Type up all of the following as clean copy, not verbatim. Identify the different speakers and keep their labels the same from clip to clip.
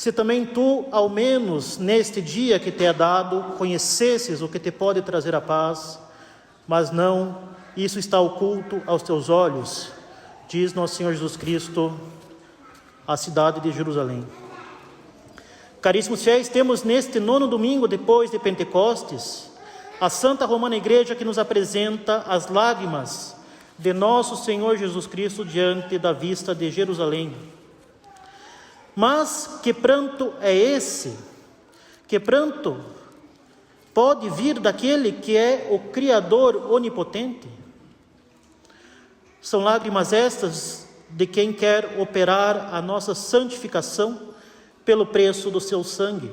Speaker 1: se também tu, ao menos neste dia que te é dado, conhecesses o que te pode trazer a paz, mas não, isso está oculto aos teus olhos, diz nosso Senhor Jesus Cristo à cidade de Jerusalém. Caríssimos fiéis, temos neste 9º domingo depois de Pentecostes, a Santa Romana Igreja que nos apresenta as lágrimas de nosso Senhor Jesus Cristo diante da vista de Jerusalém. Mas que pranto é esse? Que pranto pode vir daquele que é o Criador onipotente? São lágrimas estas de quem quer operar a nossa santificação pelo preço do seu sangue,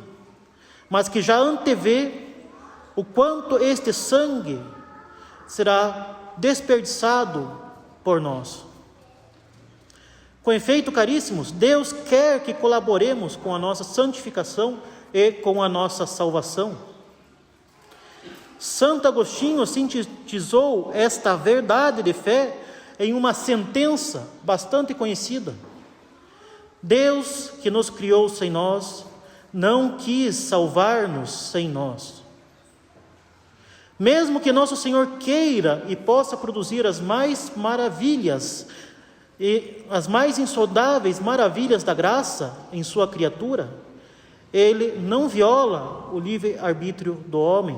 Speaker 1: mas que já antevê o quanto este sangue será desperdiçado por nós. Com efeito, caríssimos, Deus quer que colaboremos com a nossa santificação e com a nossa salvação. Santo Agostinho sintetizou esta verdade de fé em uma sentença bastante conhecida: Deus, que nos criou sem nós, não quis salvar-nos sem nós. Mesmo que nosso Senhor queira e possa produzir as mais maravilhas e as mais insondáveis maravilhas da graça em sua criatura, Ele não viola o livre-arbítrio do homem,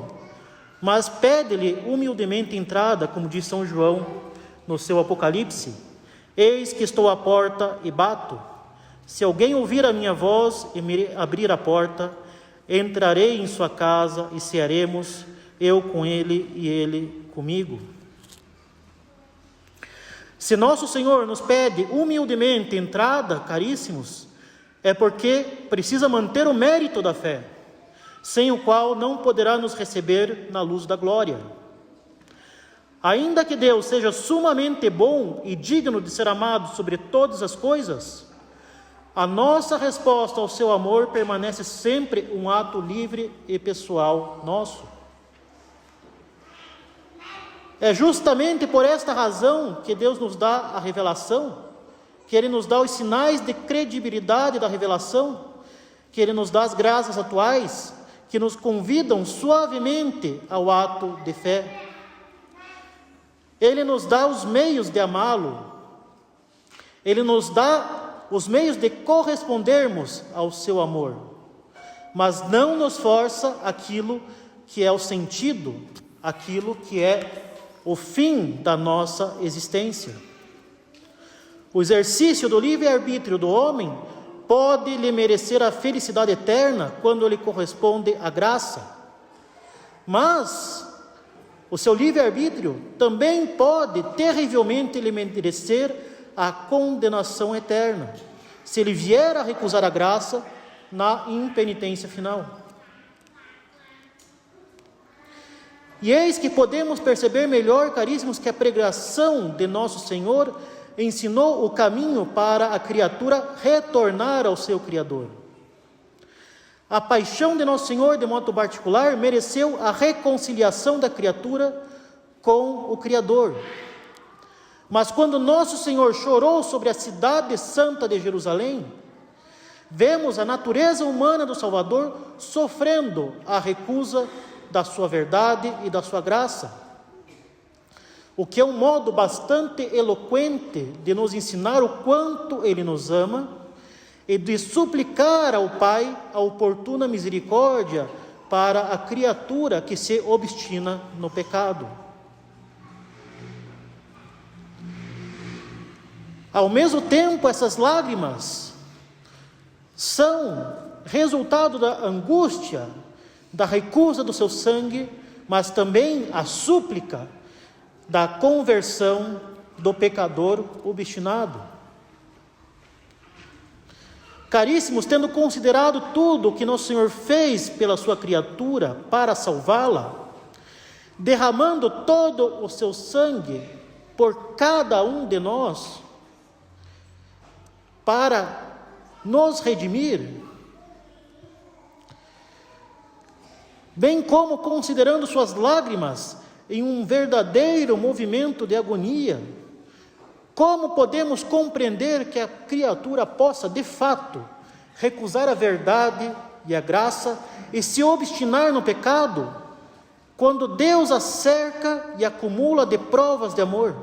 Speaker 1: mas pede-lhe humildemente entrada, como diz São João no seu Apocalipse: eis que estou à porta e bato. Se alguém ouvir a minha voz e me abrir a porta, entrarei em sua casa e cearemos, eu com ele e ele comigo. Se nosso Senhor nos pede humildemente entrada, caríssimos, é porque precisa manter o mérito da fé, sem o qual não poderá nos receber na luz da glória. Ainda que Deus seja sumamente bom e digno de ser amado sobre todas as coisas, a nossa resposta ao seu amor permanece sempre um ato livre e pessoal nosso. É justamente por esta razão que Deus nos dá a revelação, que Ele nos dá os sinais de credibilidade da revelação, que Ele nos dá as graças atuais, que nos convidam suavemente ao ato de fé. Ele nos dá os meios de amá-lo, Ele nos dá os meios de correspondermos ao seu amor, mas não nos força aquilo que é o sentido, aquilo que é o fim da nossa existência. O exercício do livre-arbítrio do homem pode lhe merecer a felicidade eterna quando lhe corresponde a graça, mas o seu livre-arbítrio também pode terrivelmente lhe merecer a condenação eterna, se ele vier a recusar a graça na impenitência final. E eis que podemos perceber melhor, caríssimos, que a pregação de nosso Senhor ensinou o caminho para a criatura retornar ao seu Criador. A paixão de nosso Senhor, de modo particular, mereceu a reconciliação da criatura com o Criador. Mas quando nosso Senhor chorou sobre a cidade santa de Jerusalém, vemos a natureza humana do Salvador sofrendo a recusa da sua verdade e da sua graça, o que é um modo bastante eloquente de nos ensinar o quanto Ele nos ama e de suplicar ao Pai a oportuna misericórdia para a criatura que se obstina no pecado. Ao mesmo tempo, essas lágrimas são resultado da angústia, da recusa do seu sangue, mas também a súplica da conversão do pecador obstinado. Caríssimos, tendo considerado tudo o que nosso Senhor fez pela sua criatura para salvá-la, derramando todo o seu sangue por cada um de nós, para nos redimir, bem como considerando suas lágrimas em um verdadeiro movimento de agonia, como podemos compreender que a criatura possa, de fato, recusar a verdade e a graça e se obstinar no pecado, quando Deus a cerca e acumula de provas de amor?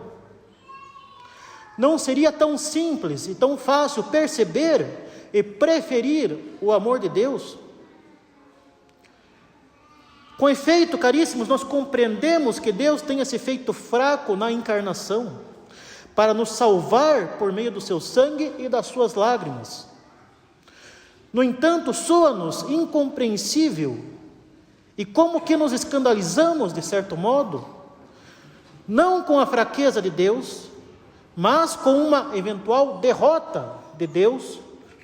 Speaker 1: Não seria tão simples e tão fácil perceber e preferir o amor de Deus? Com efeito, caríssimos, nós compreendemos que Deus tenha se feito fraco na encarnação, para nos salvar por meio do seu sangue e das suas lágrimas. No entanto, soa-nos incompreensível, e como que nos escandalizamos, de certo modo, não com a fraqueza de Deus, mas com uma eventual derrota de Deus,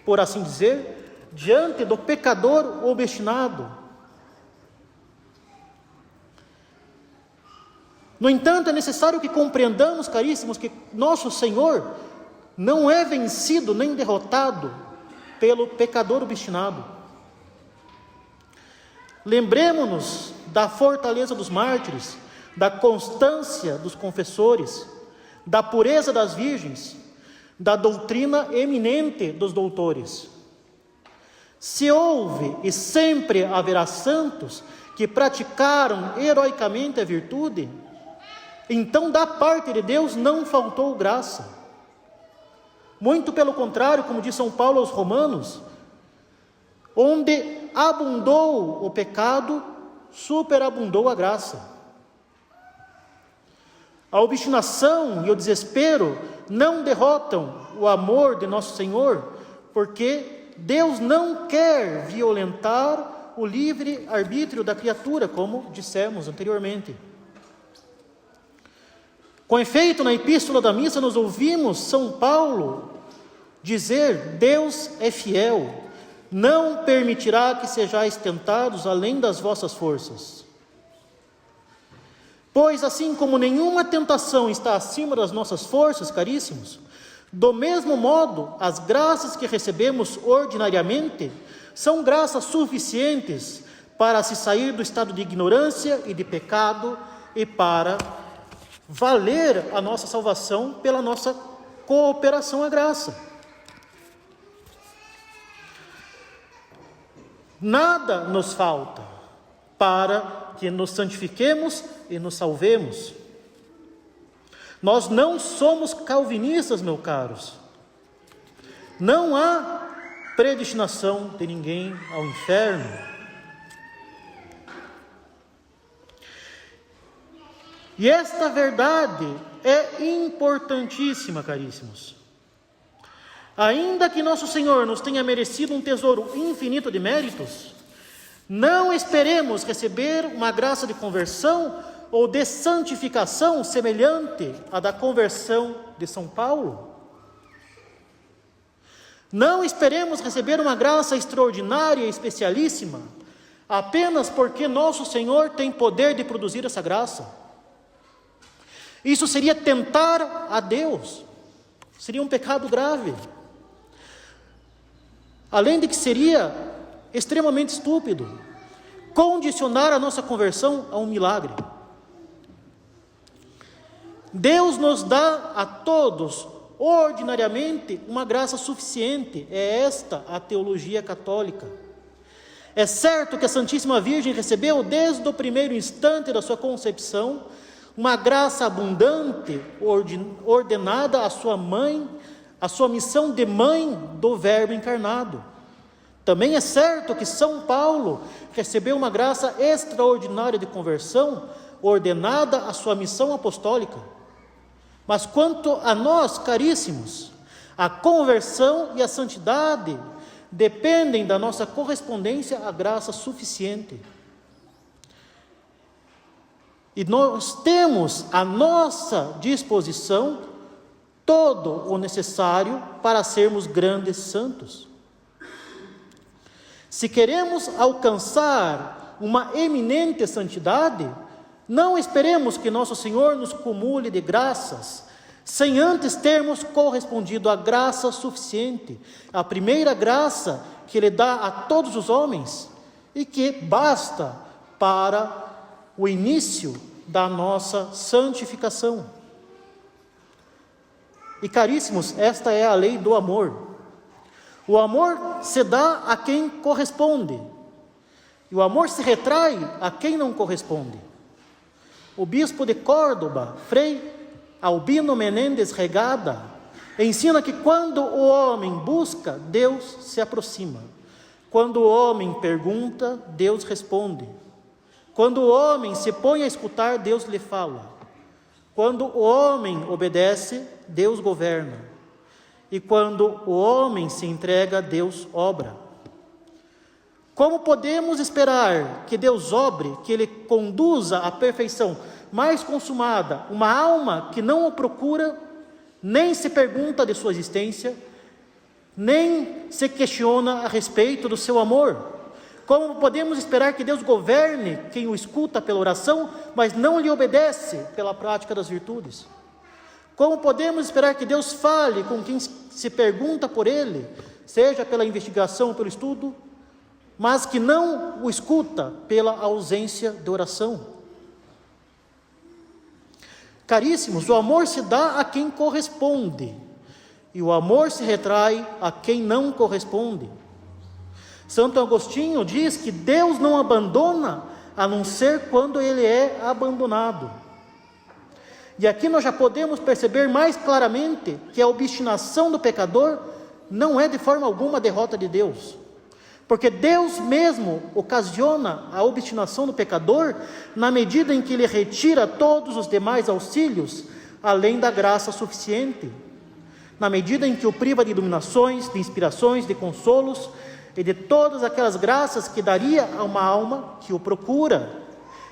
Speaker 1: por assim dizer, diante do pecador obstinado. No entanto, é necessário que compreendamos, caríssimos, que nosso Senhor não é vencido nem derrotado pelo pecador obstinado. Lembremos-nos da fortaleza dos mártires, da constância dos confessores, da pureza das virgens, da doutrina eminente dos doutores. Se houve e sempre haverá santos que praticaram heroicamente a virtude, então da parte de Deus não faltou graça. Muito pelo contrário, como diz São Paulo aos Romanos, onde abundou o pecado, superabundou a graça. A obstinação e o desespero não derrotam o amor de nosso Senhor, porque Deus não quer violentar o livre arbítrio da criatura, como dissemos anteriormente. Com efeito, na Epístola da Missa, nós ouvimos São Paulo dizer: Deus é fiel, não permitirá que sejais tentados além das vossas forças. Pois assim como nenhuma tentação está acima das nossas forças, caríssimos, do mesmo modo, as graças que recebemos ordinariamente são graças suficientes para se sair do estado de ignorância e de pecado e para valer a nossa salvação pela nossa cooperação à graça. Nada nos falta para que nos santifiquemos e nos salvemos. Nós não somos calvinistas, meus caros. Não há predestinação de ninguém ao inferno. E esta verdade é importantíssima, caríssimos. Ainda que nosso Senhor nos tenha merecido um tesouro infinito de méritos, não esperemos receber uma graça de conversão ou de santificação semelhante à da conversão de São Paulo. Não esperemos receber uma graça extraordinária e especialíssima, apenas porque nosso Senhor tem poder de produzir essa graça. Isso seria tentar a Deus, seria um pecado grave. Além de que seria extremamente estúpido condicionar a nossa conversão a um milagre. Deus nos dá a todos, ordinariamente, uma graça suficiente. É esta a teologia católica. É certo que a Santíssima Virgem recebeu, desde o primeiro instante da sua concepção, uma graça abundante, ordenada à sua mãe, a sua missão de mãe do Verbo encarnado. Também é certo que São Paulo recebeu uma graça extraordinária de conversão, ordenada à sua missão apostólica. Mas quanto a nós, caríssimos, a conversão e a santidade dependem da nossa correspondência à graça suficiente. E nós temos à nossa disposição todo o necessário para sermos grandes santos. Se queremos alcançar uma eminente santidade, não esperemos que nosso Senhor nos cumule de graças, sem antes termos correspondido à graça suficiente, a primeira graça que Ele dá a todos os homens, e que basta para o início da nossa santificação. E caríssimos, esta é a lei do amor. O amor se dá a quem corresponde, e o amor se retrai a quem não corresponde. O bispo de Córdoba, Frei Albino Menéndez Regada, ensina que quando o homem busca, Deus se aproxima. Quando o homem pergunta, Deus responde. Quando o homem se põe a escutar, Deus lhe fala. Quando o homem obedece, Deus governa. E quando o homem se entrega, Deus obra. Como podemos esperar que Deus obre, que Ele conduza à perfeição mais consumada uma alma que não o procura, nem se pergunta de sua existência, nem se questiona a respeito do seu amor? Como podemos esperar que Deus governe quem o escuta pela oração, mas não lhe obedece pela prática das virtudes? Como podemos esperar que Deus fale com quem se pergunta por Ele, seja pela investigação ou pelo estudo, mas que não o escuta pela ausência de oração? Caríssimos, o amor se dá a quem corresponde, e o amor se retrai a quem não corresponde. Santo Agostinho diz que Deus não abandona, a não ser quando Ele é abandonado. E aqui nós já podemos perceber mais claramente que a obstinação do pecador não é de forma alguma a derrota de Deus. Porque Deus mesmo ocasiona a obstinação do pecador na medida em que Ele retira todos os demais auxílios, além da graça suficiente. Na medida em que o priva de iluminações, de inspirações, de consolos e de todas aquelas graças que daria a uma alma que o procura,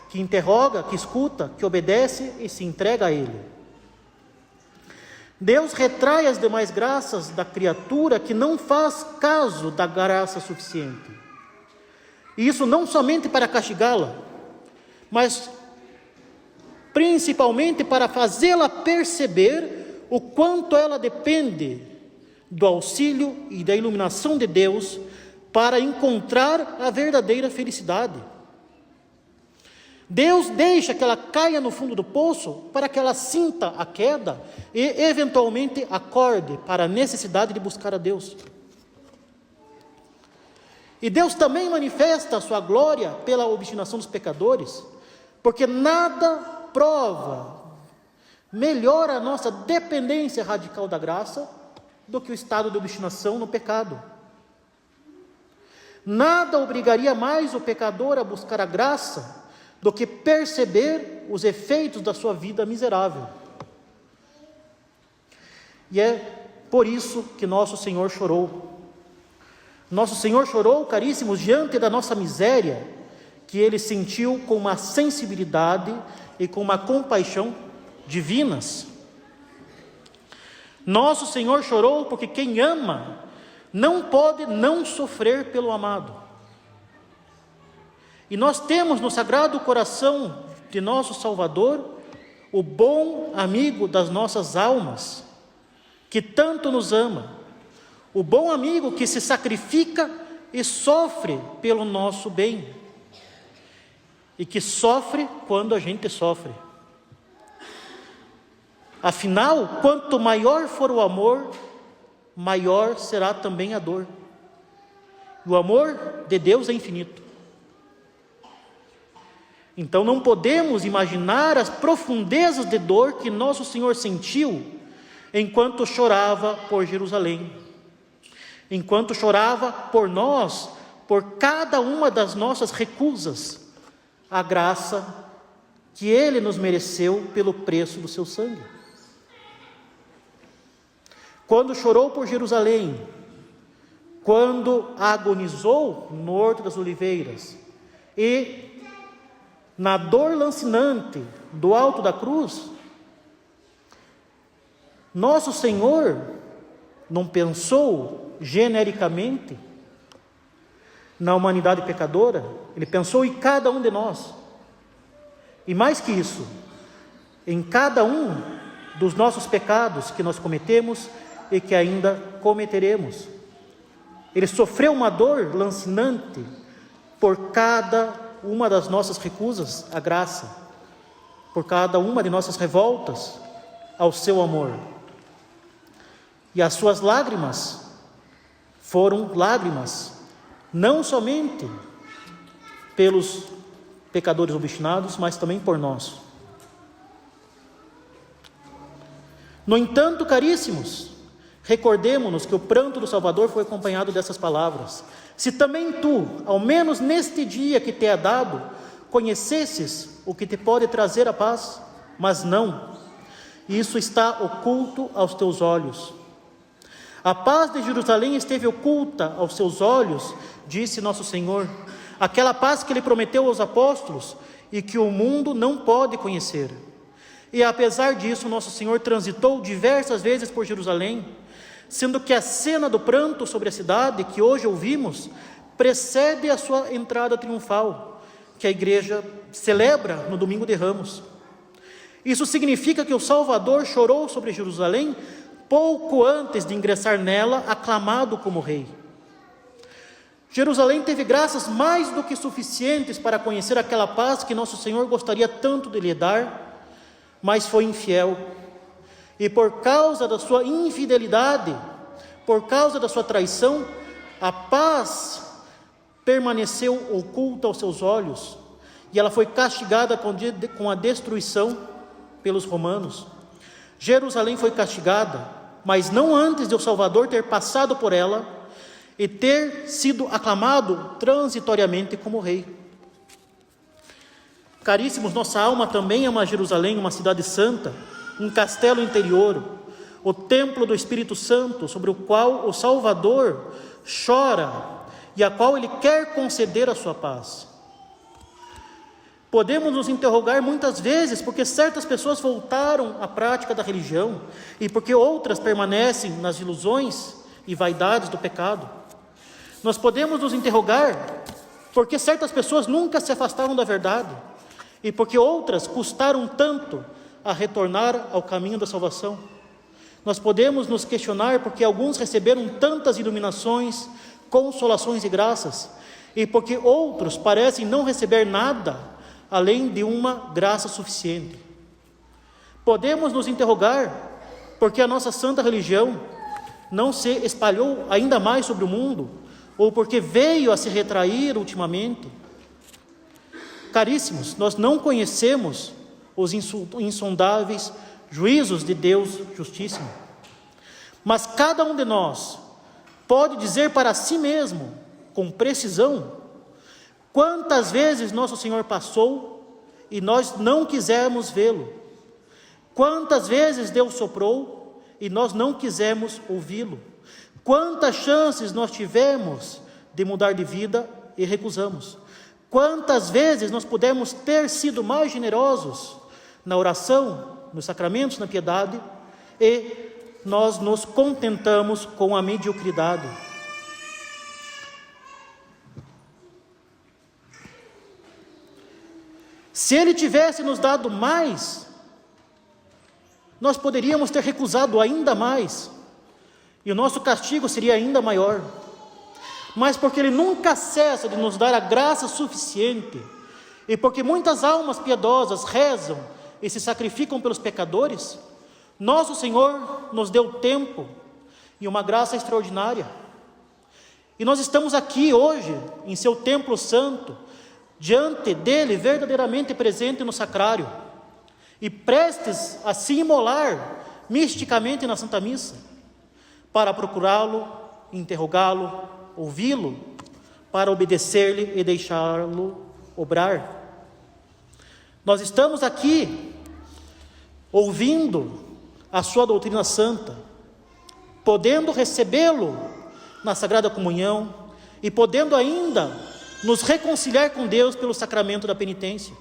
Speaker 1: que interroga, que escuta, que obedece e se entrega a Ele. Deus retrai as demais graças da criatura que não faz caso da graça suficiente. E isso não somente para castigá-la, mas principalmente para fazê-la perceber o quanto ela depende do auxílio e da iluminação de Deus para encontrar a verdadeira felicidade. Deus deixa que ela caia no fundo do poço para que ela sinta a queda e eventualmente acorde para a necessidade de buscar a Deus. E Deus também manifesta a sua glória pela obstinação dos pecadores, porque nada prova melhor a nossa dependência radical da graça do que o estado de obstinação no pecado. Nada obrigaria mais o pecador a buscar a graça do que perceber os efeitos da sua vida miserável. E é por isso que nosso Senhor chorou. Nosso Senhor chorou, caríssimos, diante da nossa miséria, que Ele sentiu com uma sensibilidade e com uma compaixão divinas. Nosso Senhor chorou porque quem ama não pode não sofrer pelo amado. E nós temos no Sagrado Coração de nosso Salvador o bom amigo das nossas almas, que tanto nos ama, o bom amigo que se sacrifica e sofre pelo nosso bem, e que sofre quando a gente sofre. Afinal, quanto maior for o amor, maior será também a dor. O amor de Deus é infinito. Então não podemos imaginar as profundezas de dor que nosso Senhor sentiu enquanto chorava por Jerusalém, enquanto chorava por nós, por cada uma das nossas recusas à graça que Ele nos mereceu pelo preço do seu sangue. Quando chorou por Jerusalém, quando agonizou no Horto das Oliveiras e na dor lancinante do alto da cruz, nosso Senhor não pensou genericamente na humanidade pecadora, Ele pensou em cada um de nós. E mais que isso, em cada um dos nossos pecados que nós cometemos e que ainda cometeremos. Ele sofreu uma dor lancinante por cada uma das nossas recusas à graça, por cada uma de nossas revoltas ao seu amor. E as suas lágrimas foram lágrimas, não somente pelos pecadores obstinados, mas também por nós. No entanto, caríssimos, recordemo-nos que o pranto do Salvador foi acompanhado dessas palavras: se também tu, ao menos neste dia que te é dado, conhecesses o que te pode trazer a paz, mas não, isso está oculto aos teus olhos. A paz de Jerusalém esteve oculta aos seus olhos, disse nosso Senhor, aquela paz que Ele prometeu aos apóstolos e que o mundo não pode conhecer. E apesar disso, nosso Senhor transitou diversas vezes por Jerusalém, sendo que a cena do pranto sobre a cidade, que hoje ouvimos, precede a sua entrada triunfal, que a igreja celebra no Domingo de Ramos. Isso significa que o Salvador chorou sobre Jerusalém pouco antes de ingressar nela, aclamado como rei. Jerusalém teve graças mais do que suficientes para conhecer aquela paz que nosso Senhor gostaria tanto de lhe dar, mas foi infiel. E por causa da sua infidelidade, por causa da sua traição, a paz permaneceu oculta aos seus olhos, e ela foi castigada com a destruição pelos romanos. Jerusalém foi castigada, mas não antes de o Salvador ter passado por ela e ter sido aclamado transitoriamente como rei. Caríssimos, nossa alma também ama Jerusalém, uma cidade santa, um castelo interior, o templo do Espírito Santo, sobre o qual o Salvador chora e a qual Ele quer conceder a sua paz. Podemos nos interrogar muitas vezes porque certas pessoas voltaram à prática da religião e porque outras permanecem nas ilusões e vaidades do pecado. Nós podemos nos interrogar porque certas pessoas nunca se afastaram da verdade e porque outras custaram tanto a retornar ao caminho da salvação. Nós podemos nos questionar porque alguns receberam tantas iluminações, consolações e graças, e porque outros parecem não receber nada além de uma graça suficiente. Podemos nos interrogar porque a nossa santa religião não se espalhou ainda mais sobre o mundo, ou porque veio a se retrair ultimamente. Caríssimos, nós não conhecemos os insondáveis juízos de Deus Justíssimo, mas cada um de nós pode dizer para si mesmo, com precisão, quantas vezes nosso Senhor passou e nós não quisemos vê-lo, quantas vezes Deus soprou e nós não quisemos ouvi-lo, quantas chances nós tivemos de mudar de vida e recusamos, quantas vezes nós pudemos ter sido mais generosos na oração, nos sacramentos, na piedade, e nós nos contentamos com a mediocridade. Se Ele tivesse nos dado mais, nós poderíamos ter recusado ainda mais, e o nosso castigo seria ainda maior. Mas porque Ele nunca cessa de nos dar a graça suficiente, e porque muitas almas piedosas rezam e se sacrificam pelos pecadores, nosso Senhor nos deu tempo e uma graça extraordinária. E nós estamos aqui hoje, em seu templo santo, diante dele, verdadeiramente presente no sacrário, e prestes a se imolar misticamente na Santa Missa, para procurá-lo, interrogá-lo, ouvi-lo, para obedecer-lhe e deixá-lo obrar. Nós estamos aqui ouvindo a sua doutrina santa, podendo recebê-lo na Sagrada Comunhão e podendo ainda nos reconciliar com Deus pelo sacramento da penitência.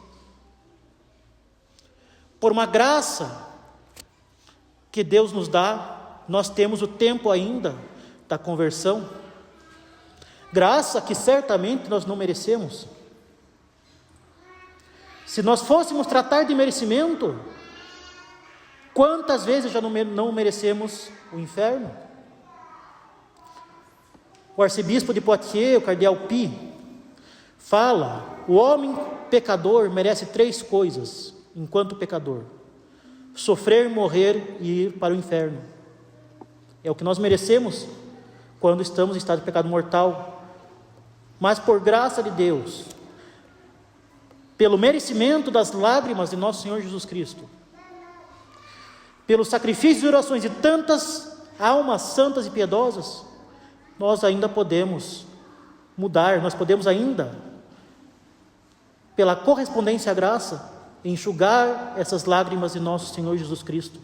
Speaker 1: Por uma graça que Deus nos dá, nós temos o tempo ainda da conversão, graça que certamente nós não merecemos. Se nós fôssemos tratar de merecimento, quantas vezes já não merecemos o inferno? O arcebispo de Poitiers, o cardeal Pi, fala: o homem pecador merece 3 coisas enquanto pecador: sofrer, morrer e ir para o inferno. É o que nós merecemos quando estamos em estado de pecado mortal, mas por graça de Deus, pelo merecimento das lágrimas de nosso Senhor Jesus Cristo, pelo sacrifício e orações de tantas almas santas e piedosas, nós ainda podemos mudar, nós podemos ainda, pela correspondência à graça, enxugar essas lágrimas de nosso Senhor Jesus Cristo.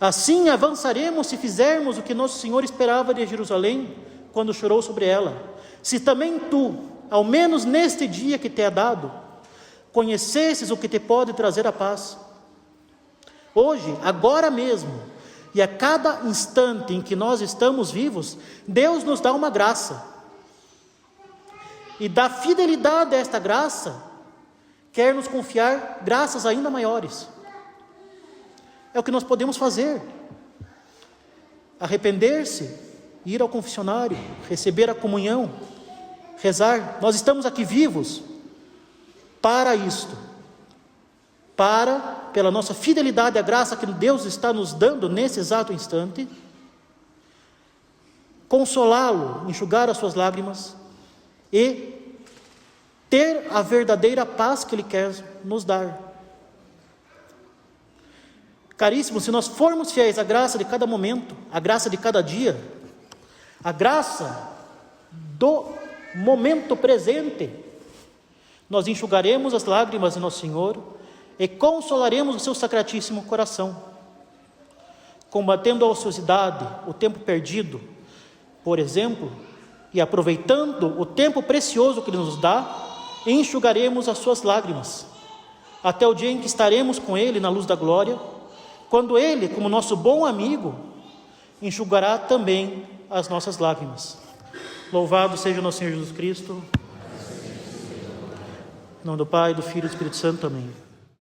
Speaker 1: Assim avançaremos se fizermos o que nosso Senhor esperava de Jerusalém, quando chorou sobre ela. Se também tu, ao menos neste dia que te é dado, conhecesses o que te pode trazer a paz. Hoje, agora mesmo, e a cada instante em que nós estamos vivos, Deus nos dá uma graça. E da fidelidade a esta graça, quer nos confiar graças ainda maiores. É o que nós podemos fazer: arrepender-se, ir ao confessionário, receber a comunhão, rezar. Nós estamos aqui vivos para isto, pela nossa fidelidade à graça que Deus está nos dando nesse exato instante, consolá-lo, enxugar as suas lágrimas e ter a verdadeira paz que Ele quer nos dar. Caríssimos, se nós formos fiéis à graça de cada momento, à graça de cada dia, à graça do momento presente, nós enxugaremos as lágrimas de nosso Senhor e consolaremos o seu sacratíssimo coração, combatendo a ociosidade, o tempo perdido, por exemplo, e aproveitando o tempo precioso que Ele nos dá, enxugaremos as suas lágrimas, até o dia em que estaremos com Ele na luz da glória, quando Ele, como nosso bom amigo, enxugará também as nossas lágrimas. Louvado seja o nosso Senhor Jesus Cristo. Em nome do Pai, do Filho e do Espírito Santo. Amém.